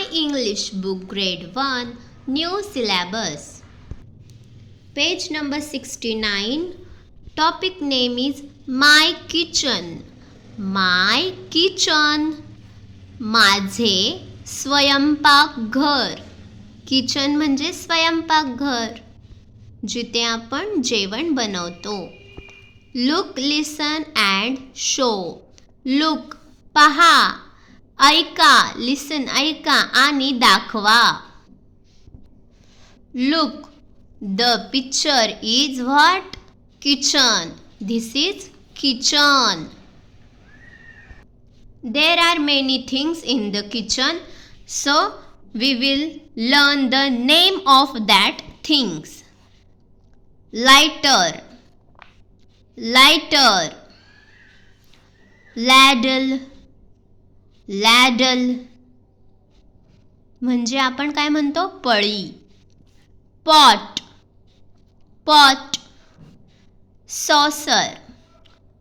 My English Book Grade 1 New Syllabus. Page number 69. Topic name is My Kitchen. My Kitchen. माझे स्वयंपाकघर. Kitchen म्हणजे स्वयंपाकघर, जिथे आपण जेवण बनवतो. Look, listen and show. Look पहा, ऐका, लिसन ऐका आणि दाखवा. Look, the picture is what? Kitchen. This is kitchen. There are many things in the kitchen, so we will learn the name of that things. Lighter, lighter. Ladle, ladle. म्हणजे आपण काय म्हणतो? पळी. Pot, pot. Saucer,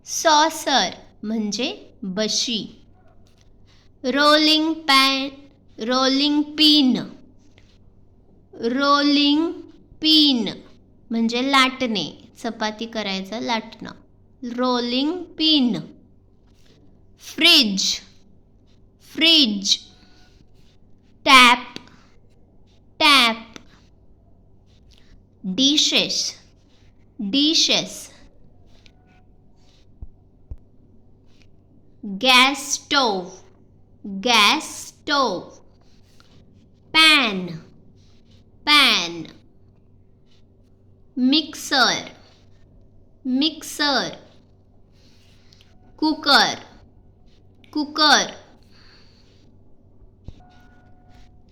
saucer म्हणजे बशी. Rolling pan, rolling pin. Rolling pin म्हणजे लाटणे, चपाती करायचं लाटणं. Rolling pin. Fridge, fridge. Tap, tap. Dishes, dishes. Gas stove, gas stove. Pan, pan. Mixer, mixer. Cooker, cooker.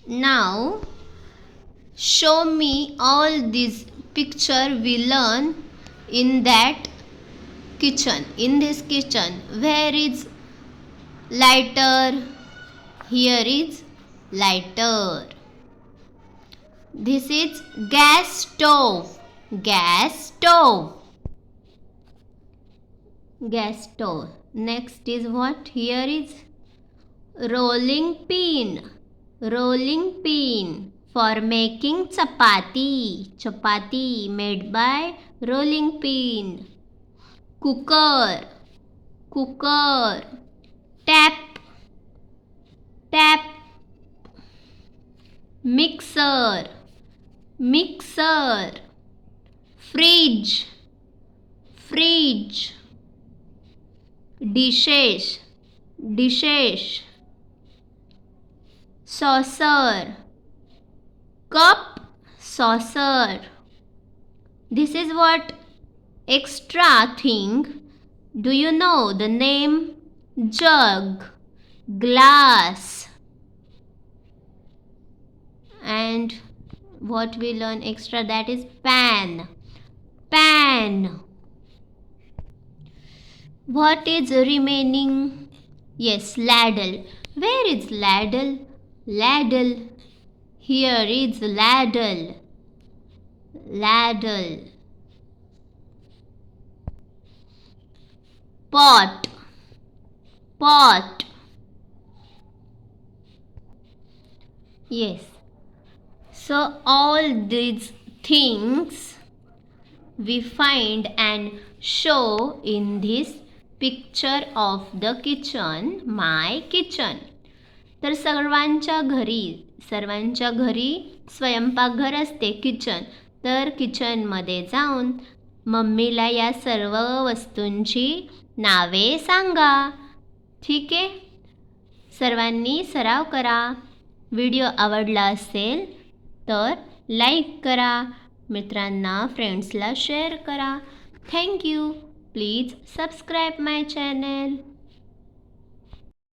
Now show me all these picture we learn in that kitchen. In this kitchen, where is lighter? Here is lighter. This is gas stove. Gas stove. Gas stove. Next is what? Here is rolling pin. Rolling pin for making chapati. Chapati made by rolling pin. Cooker, cooker. Tap, tap. Mixer, mixer. Fridge, fridge. Dishes, dishes. Saucer, cup, saucer. This is what? Extra thing. Do you know the name? Jug, glass. And what we learn extra, that is pan. Pan. What is remaining? Yes, ladle. Where is ladle? Ladle. Here is ladle. Ladle. Pot, pot. Yes. So all these things we find and show in this picture of the kitchen, my kitchen. तर सर्वांच्या घरी स्वयंपाकघर असते, kitchen. तर किचनमध्ये जाऊन मम्मीला या सर्व वस्तूंची नावे सांगा. ठीक आहे? सर्वांनी सराव करा. व्हिडिओ आवडला असेल तर लाईक करा, मित्रांना फ्रेंड्सला शेअर करा. Thank you. Please subscribe my channel.